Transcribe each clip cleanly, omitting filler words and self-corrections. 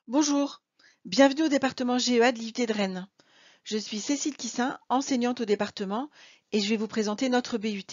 Bonjour, bienvenue au département GEA de l'IUT de Rennes. Je suis Cécile Quissin, enseignante au département, et je vais vous présenter notre BUT.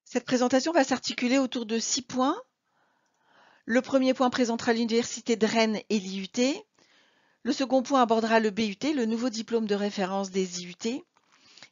Cette présentation va s'articuler autour de 6 points. Le premier point présentera l'Université de Rennes et l'IUT. Le second point abordera le BUT, le nouveau diplôme de référence des IUT.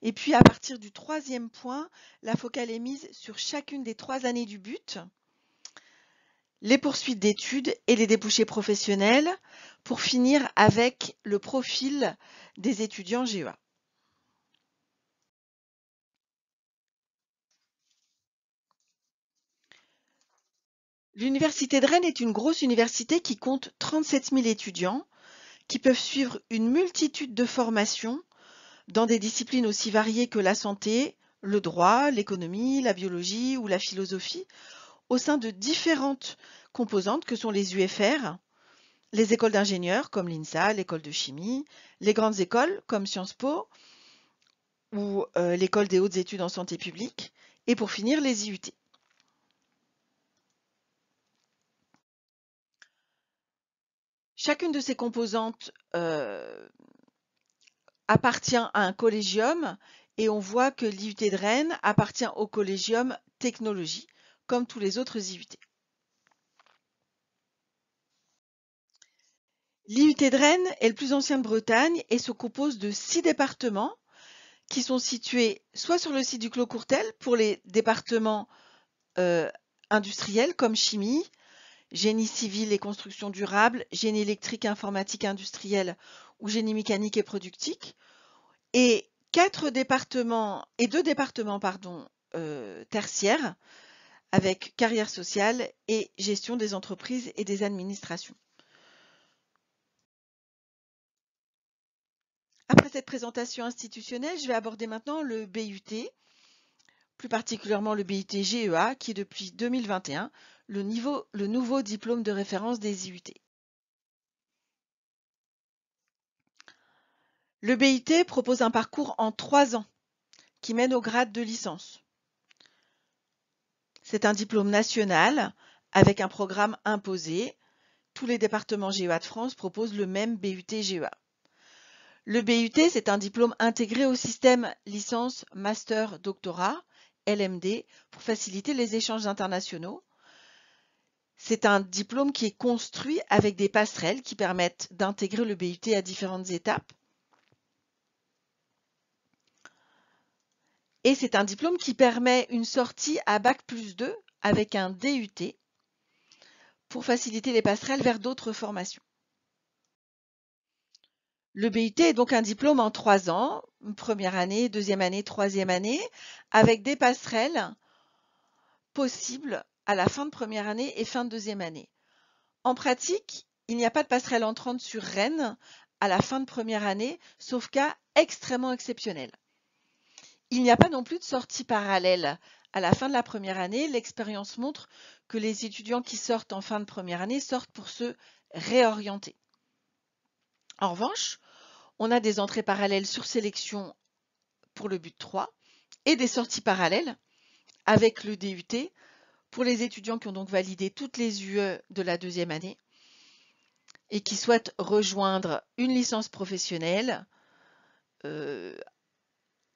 Et puis à partir du troisième point, la focale est mise sur chacune des 3 années du BUT, les poursuites d'études et les débouchés professionnels, pour finir avec le profil des étudiants GEA. L'Université de Rennes est une grosse université qui compte 37 000 étudiants qui peuvent suivre une multitude de formations dans des disciplines aussi variées que la santé, le droit, l'économie, la biologie ou la philosophie, au sein de différentes composantes que sont les UFR, les écoles d'ingénieurs comme l'INSA, l'école de chimie, les grandes écoles comme Sciences Po ou l'école des hautes études en santé publique, et pour finir les IUT. Chacune de ces composantes appartient à un collégium et on voit que l'IUT de Rennes appartient au collégium technologie, comme tous les autres IUT. L'IUT de Rennes est le plus ancien de Bretagne et se compose de 6 départements qui sont situés soit sur le site du Clos Courtel pour les départements industriels comme chimie, génie civil et construction durable, génie électrique, informatique industrielle ou génie mécanique et productique, et 2 départements tertiaires avec carrière sociale et gestion des entreprises et des administrations. Après cette présentation institutionnelle, je vais aborder maintenant le BUT, plus particulièrement le BUT GEA, qui est depuis 2021 le nouveau diplôme de référence des IUT. Le BUT propose un parcours en 3 ans qui mène au grade de licence. C'est un diplôme national avec un programme imposé. Tous les départements GEA de France proposent le même BUT GEA. Le BUT, c'est un diplôme intégré au système licence, master, doctorat, LMD, pour faciliter les échanges internationaux. C'est un diplôme qui est construit avec des passerelles qui permettent d'intégrer le BUT à différentes étapes. Et c'est un diplôme qui permet une sortie à Bac+2 avec un DUT pour faciliter les passerelles vers d'autres formations. Le BUT est donc un diplôme en 3 ans, première année, deuxième année, troisième année, avec des passerelles possibles à la fin de première année et fin de deuxième année. En pratique, il n'y a pas de passerelle entrante sur Rennes à la fin de première année, sauf cas extrêmement exceptionnel. Il n'y a pas non plus de sortie parallèle. À la fin de la première année, l'expérience montre que les étudiants qui sortent en fin de première année sortent pour se réorienter. En revanche, on a des entrées parallèles sur sélection pour le but 3 et des sorties parallèles avec le DUT pour les étudiants qui ont donc validé toutes les UE de la deuxième année et qui souhaitent rejoindre une licence professionnelle,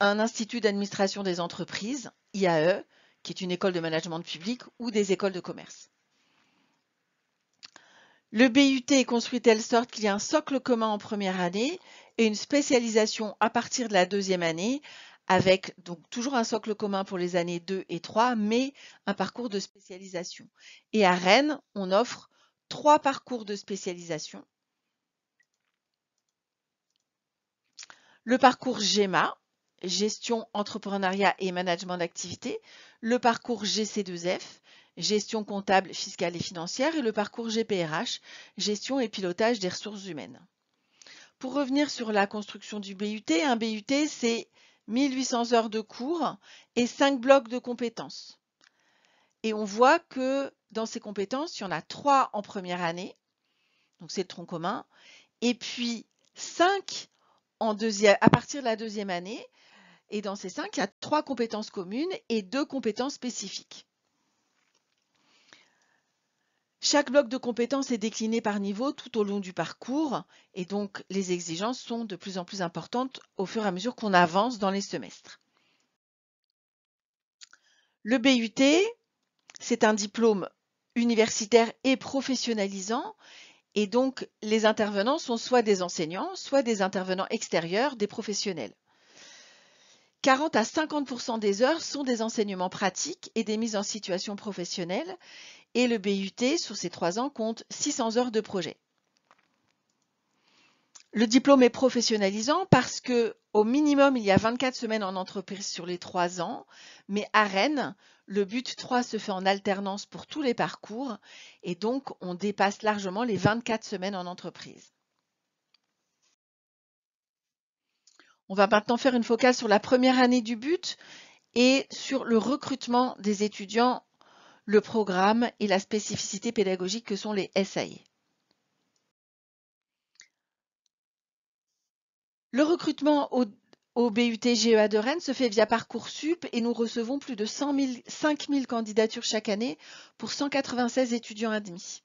un institut d'administration des entreprises, IAE, qui est une école de management public, ou des écoles de commerce. Le BUT est construit de telle sorte qu'il y a un socle commun en première année et une spécialisation à partir de la deuxième année, avec donc toujours un socle commun pour les années 2 et 3, mais un parcours de spécialisation. Et à Rennes, on offre 3 parcours de spécialisation. Le parcours GEMA, gestion, entrepreneuriat et management d'activité, le parcours GC2F, gestion comptable, fiscale et financière, et le parcours GPRH, gestion et pilotage des ressources humaines. Pour revenir sur la construction du BUT, un BUT c'est 1800 heures de cours et 5 blocs de compétences. Et on voit que dans ces compétences, il y en a 3 en première année, donc c'est le tronc commun, et puis 5 à partir de la deuxième année, et dans ces 5, il y a 3 compétences communes et 2 compétences spécifiques. Chaque bloc de compétences est décliné par niveau tout au long du parcours et donc les exigences sont de plus en plus importantes au fur et à mesure qu'on avance dans les semestres. Le BUT, c'est un diplôme universitaire et professionnalisant et donc les intervenants sont soit des enseignants, soit des intervenants extérieurs, des professionnels. 40 à 50% des heures sont des enseignements pratiques et des mises en situation professionnelle et le BUT sur ces 3 ans compte 600 heures de projet. Le diplôme est professionnalisant parce que au minimum, il y a 24 semaines en entreprise sur les 3 ans, mais à Rennes, le BUT 3 se fait en alternance pour tous les parcours et donc on dépasse largement les 24 semaines en entreprise. On va maintenant faire une focale sur la première année du BUT et sur le recrutement des étudiants, le programme et la spécificité pédagogique que sont les SAE. Le recrutement au BUT GEA de Rennes se fait via Parcoursup et nous recevons plus de 5 000 candidatures chaque année pour 196 étudiants admis.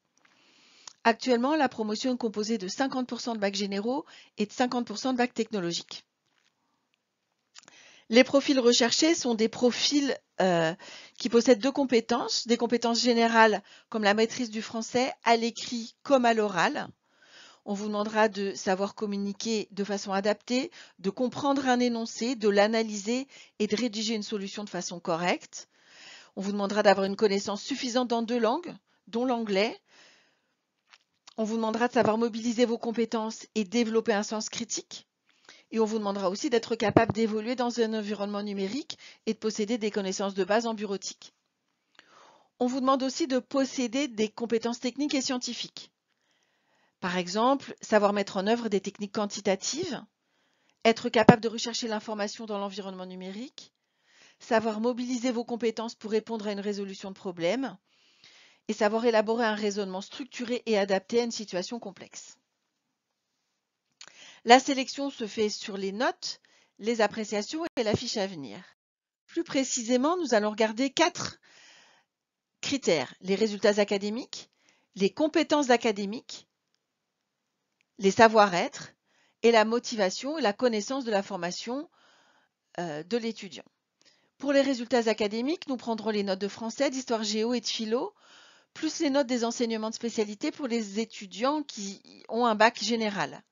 Actuellement, la promotion est composée de 50% de bacs généraux et de 50% de bacs technologiques. Les profils recherchés sont des profils qui possèdent 2 compétences, des compétences générales comme la maîtrise du français à l'écrit comme à l'oral. On vous demandera de savoir communiquer de façon adaptée, de comprendre un énoncé, de l'analyser et de rédiger une solution de façon correcte. On vous demandera d'avoir une connaissance suffisante dans 2 langues, dont l'anglais. On vous demandera de savoir mobiliser vos compétences et développer un sens critique. Et on vous demandera aussi d'être capable d'évoluer dans un environnement numérique et de posséder des connaissances de base en bureautique. On vous demande aussi de posséder des compétences techniques et scientifiques. Par exemple, savoir mettre en œuvre des techniques quantitatives, être capable de rechercher l'information dans l'environnement numérique, savoir mobiliser vos compétences pour répondre à une résolution de problème et savoir élaborer un raisonnement structuré et adapté à une situation complexe. La sélection se fait sur les notes, les appréciations et la fiche à venir. Plus précisément, nous allons regarder 4 critères: les résultats académiques, les compétences académiques, les savoir-être et la motivation et la connaissance de la formation de l'étudiant. Pour les résultats académiques, nous prendrons les notes de français, d'histoire géo et de philo, plus les notes des enseignements de spécialité pour les étudiants qui ont un bac général.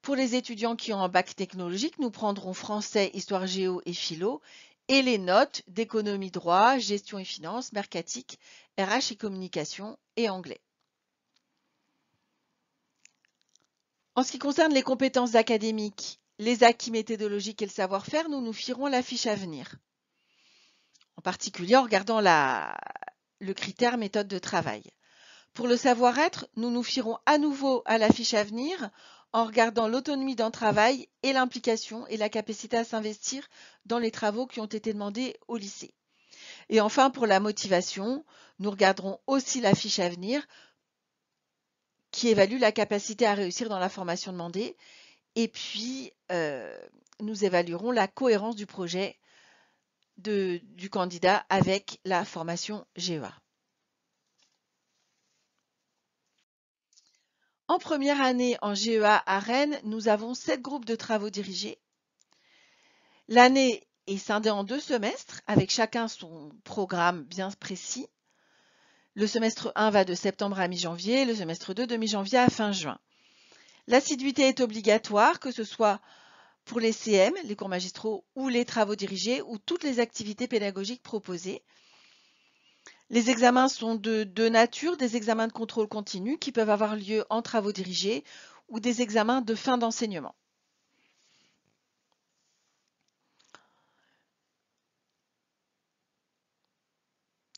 Pour les étudiants qui ont un bac technologique, nous prendrons français, histoire géo et philo, et les notes d'économie droit, gestion et finance, mercatique, RH et communication et anglais. En ce qui concerne les compétences académiques, les acquis méthodologiques et le savoir-faire, nous nous fierons la fiche à venir. En particulier en regardant le critère méthode de travail. Pour le savoir-être, nous nous fierons à nouveau à la fiche à venir en regardant l'autonomie dans le travail et l'implication et la capacité à s'investir dans les travaux qui ont été demandés au lycée. Et enfin, pour la motivation, nous regarderons aussi la fiche à venir qui évalue la capacité à réussir dans la formation demandée. Et puis, nous évaluerons la cohérence du projet du candidat avec la formation GEA. En première année en GEA à Rennes, nous avons 7 groupes de travaux dirigés. L'année est scindée en 2 semestres, avec chacun son programme bien précis. Le semestre 1 va de septembre à mi-janvier, le semestre 2 de mi-janvier à fin juin. L'assiduité est obligatoire, que ce soit pour les CM, les cours magistraux, ou les travaux dirigés, ou toutes les activités pédagogiques proposées. Les examens sont de 2 natures, des examens de contrôle continu qui peuvent avoir lieu en travaux dirigés ou des examens de fin d'enseignement.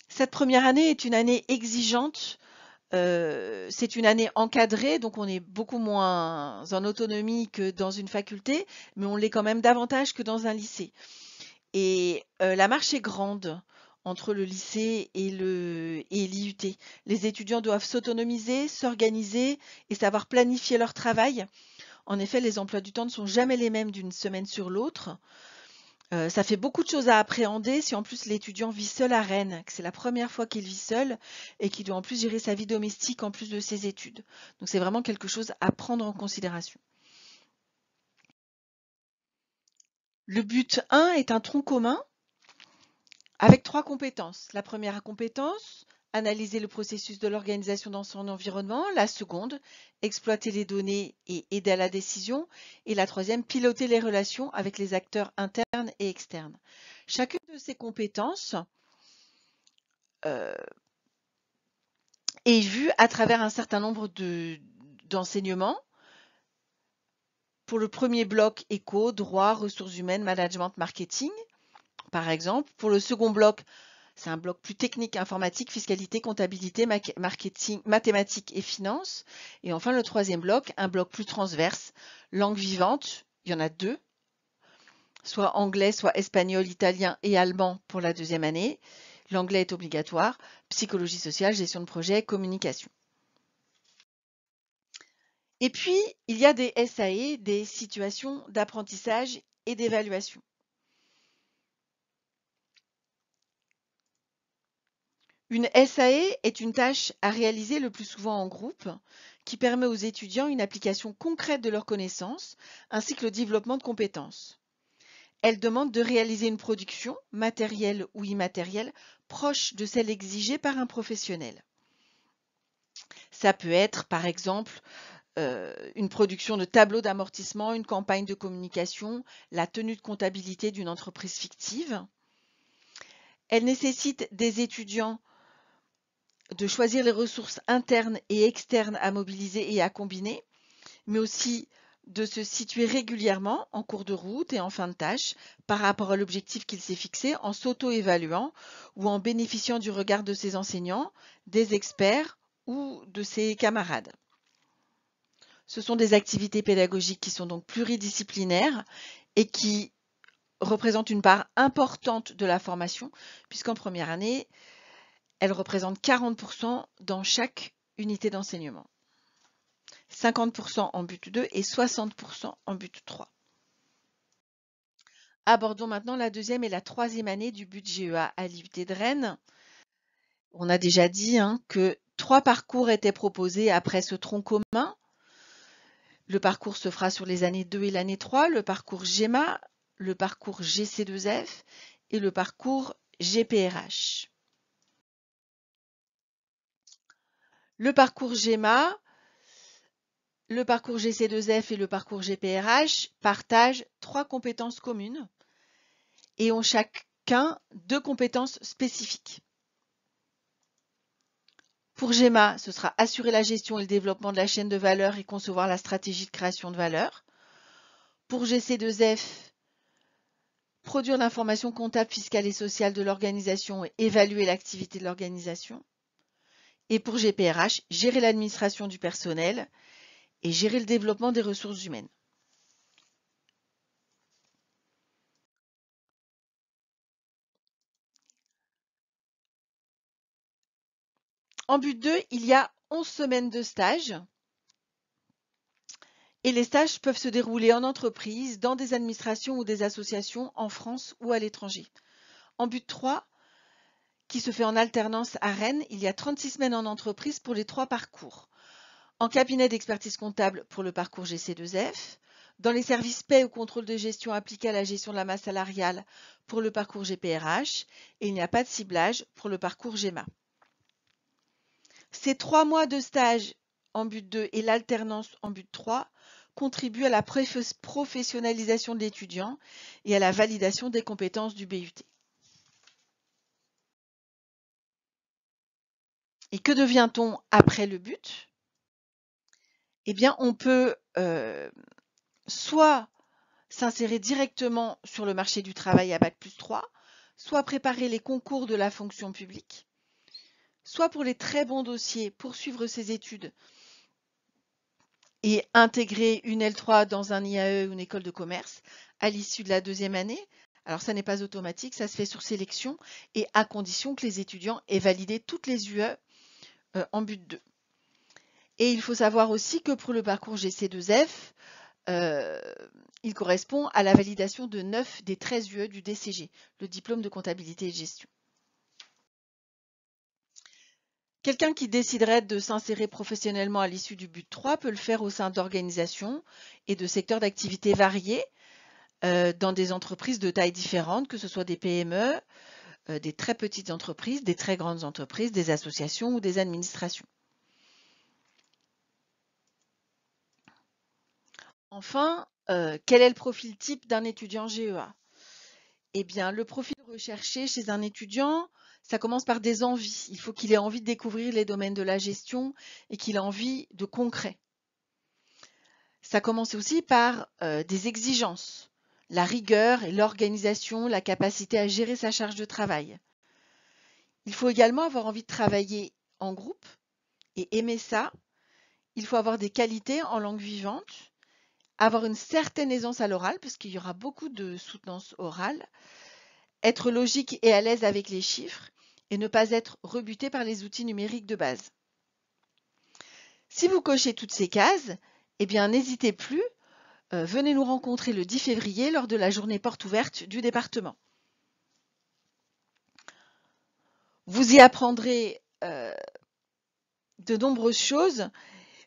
Cette première année est une année exigeante, c'est une année encadrée, donc on est beaucoup moins en autonomie que dans une faculté, mais on l'est quand même davantage que dans un lycée. Et la marche est grande entre le lycée et l'IUT. Les étudiants doivent s'autonomiser, s'organiser et savoir planifier leur travail. En effet, les emplois du temps ne sont jamais les mêmes d'une semaine sur l'autre. Ça fait beaucoup de choses à appréhender si en plus l'étudiant vit seul à Rennes, que c'est la première fois qu'il vit seul et qu'il doit en plus gérer sa vie domestique en plus de ses études. Donc c'est vraiment quelque chose à prendre en considération. Le but 1 est un tronc commun avec 3 compétences. La première compétence, analyser le processus de l'organisation dans son environnement. La seconde, exploiter les données et aider à la décision. Et la troisième, piloter les relations avec les acteurs internes et externes. Chacune de ces compétences est vue à travers un certain nombre d'enseignements. Pour le premier bloc, éco, droit, ressources humaines, management, marketing, par exemple. Pour le second bloc, c'est un bloc plus technique, informatique, fiscalité, comptabilité, marketing, mathématiques et finances. Et enfin, le troisième bloc, un bloc plus transverse, langue vivante, il y en a 2, soit anglais, soit espagnol, italien et allemand pour la deuxième année. L'anglais est obligatoire, psychologie sociale, gestion de projet, communication. Et puis, il y a des SAE, des situations d'apprentissage et d'évaluation. Une SAE est une tâche à réaliser le plus souvent en groupe qui permet aux étudiants une application concrète de leurs connaissances ainsi que le développement de compétences. Elle demande de réaliser une production, matérielle ou immatérielle, proche de celle exigée par un professionnel. Ça peut être, par exemple, une production de tableaux d'amortissement, une campagne de communication, la tenue de comptabilité d'une entreprise fictive. Elle nécessite des étudiants de choisir les ressources internes et externes à mobiliser et à combiner, mais aussi de se situer régulièrement en cours de route et en fin de tâche par rapport à l'objectif qu'il s'est fixé en s'auto-évaluant ou en bénéficiant du regard de ses enseignants, des experts ou de ses camarades. Ce sont des activités pédagogiques qui sont donc pluridisciplinaires et qui représentent une part importante de la formation, puisqu'en première année, elles représentent 40% dans chaque unité d'enseignement. 50% en but 2 et 60% en but 3. Abordons maintenant la deuxième et la troisième année du but GEA à l'IUT de Rennes. On a déjà dit que 3 parcours étaient proposés après ce tronc commun. Le parcours se fera sur les années 2 et l'année 3, le parcours GEMA, le parcours GC2F et le parcours GPRH. Le parcours GEMA, le parcours GC2F et le parcours GPRH partagent 3 compétences communes et ont chacun 2 compétences spécifiques. Pour GEMA, ce sera assurer la gestion et le développement de la chaîne de valeur et concevoir la stratégie de création de valeur. Pour GC2F, produire l'information comptable, fiscale et sociale de l'organisation et évaluer l'activité de l'organisation. Et pour GPRH, gérer l'administration du personnel et gérer le développement des ressources humaines. En but 2, il y a 11 semaines de stage. Et les stages peuvent se dérouler en entreprise, dans des administrations ou des associations en France ou à l'étranger. En but 3, qui se fait en alternance à Rennes, il y a 36 semaines en entreprise pour les 3 parcours. En cabinet d'expertise comptable pour le parcours GC2F, dans les services paie ou contrôle de gestion appliqués à la gestion de la masse salariale pour le parcours GPRH, et il n'y a pas de ciblage pour le parcours GEMA. Ces 3 mois de stage en but 2 et l'alternance en but 3 contribuent à la professionnalisation de l'étudiant et à la validation des compétences du BUT. Et que devient-on après le but? Eh bien, on peut soit s'insérer directement sur le marché du travail à Bac+3, soit préparer les concours de la fonction publique, soit pour les très bons dossiers, poursuivre ses études et intégrer une L3 dans un IAE ou une école de commerce à l'issue de la deuxième année. Alors ça n'est pas automatique, ça se fait sur sélection et à condition que les étudiants aient validé toutes les UE en but 2. Et il faut savoir aussi que pour le parcours GC2F, Il correspond à la validation de 9 des 13 UE du DCG, le diplôme de comptabilité et gestion. Quelqu'un qui déciderait de s'insérer professionnellement à l'issue du but 3 peut le faire au sein d'organisations et de secteurs d'activité variés dans des entreprises de tailles différentes, que ce soit des PME, des très petites entreprises, des très grandes entreprises, des associations ou des administrations. Enfin, quel est le profil type d'un étudiant GEA? Eh bien, le profil recherché chez un étudiant, ça commence par des envies. Il faut qu'il ait envie de découvrir les domaines de la gestion et qu'il ait envie de concret. Ça commence aussi par des exigences, la rigueur et l'organisation, la capacité à gérer sa charge de travail. Il faut également avoir envie de travailler en groupe et aimer ça. Il faut avoir des qualités en langue vivante, avoir une certaine aisance à l'oral, parce qu'il y aura beaucoup de soutenance orale, être logique et à l'aise avec les chiffres et ne pas être rebuté par les outils numériques de base. Si vous cochez toutes ces cases, eh bien n'hésitez plus, venez nous rencontrer le 10 février lors de la journée porte ouverte du département. Vous y apprendrez de nombreuses choses,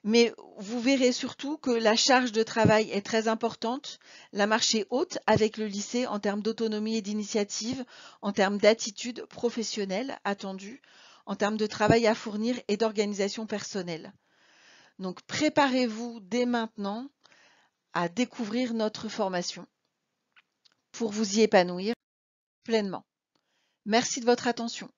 mais vous verrez surtout que la charge de travail est très importante, la marche est haute avec le lycée en termes d'autonomie et d'initiative, en termes d'attitude professionnelle attendue, en termes de travail à fournir et d'organisation personnelle. Donc préparez-vous dès maintenant à découvrir notre formation pour vous y épanouir pleinement. Merci de votre attention.